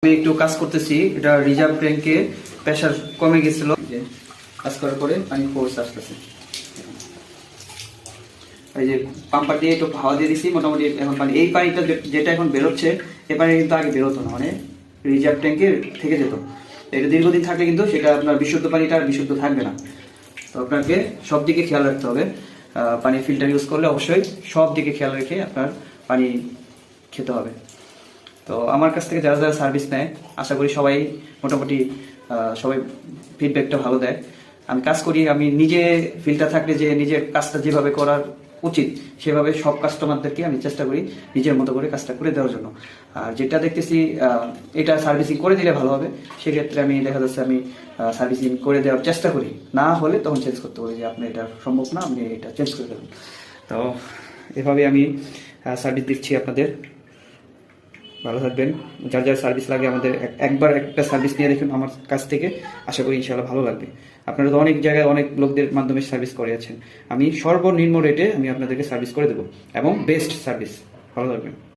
আমি একটু কাজ করতেছি, এটা রিজার্ভ ট্যাঙ্কে প্রেসার কমে গেছিল, কাজ করার পরে পানি ফোর্স আসতেছে। এই যে পাম্পার দিয়ে একটু হাওয়া দিয়ে দিছি, মোটামুটি এখন পানি, এই পানিটা যেটা এখন বেরোচ্ছে এই পানি কিন্তু আগে বেরোতো না, মানে রিজার্ভ ট্যাঙ্কে থেকে যেত। এটা দীর্ঘদিন থাকলে কিন্তু সেটা আপনার বিশুদ্ধ পানিটা আর বিশুদ্ধ থাকবে না। তো আপনাকে সব দিকে খেয়াল রাখতে হবে। পানি ফিল্টার ইউজ করলে অবশ্যই সব দিকে খেয়াল রেখে আপনার পানি খেতে হবে। তো আমার কাছ থেকে যারা যারা সার্ভিস নেয় আশা করি সবাই মোটামুটি সবাই ফিডব্যাকটা ভালো দেয়। আমি কাজ করি, আমি নিজে ফিল্টার থাকলে যে নিজের কাজটা যেভাবে করার উচিত সেভাবে সব কাস্টমারদেরকে আমি চেষ্টা করি নিজের মতো করে কাজটা করে দেওয়ার জন্য। আর যেটা দেখতেছি এটা সার্ভিসিং করে দিলে ভালো হবে, সেক্ষেত্রে আমি দেখা যাচ্ছে আমি সার্ভিসিং করে দেওয়ার চেষ্টা করি, না হলে তখন চেঞ্জ করতে বলি যে আপনি এটা সম্ভব না, আপনি এটা চেঞ্জ করে দেবেন। তো এভাবে আমি সার্ভিস দিচ্ছি আপনাদের। ভালো থাকবেন। যার যার সার্ভিস লাগে আমাদের একবার একটা সার্ভিস নিয়ে দেখুন আমার কাছ থেকে, আশা করি ইনশাআল্লাহ ভালো লাগবে। আপনারা তো অনেক জায়গায় অনেক লোকদের মাধ্যমে সার্ভিস করে আছেন, আমি সর্বনিম্ন রেটে আমি আপনাদেরকে সার্ভিস করে দেবো এবং বেস্ট সার্ভিস। ভালো থাকবেন।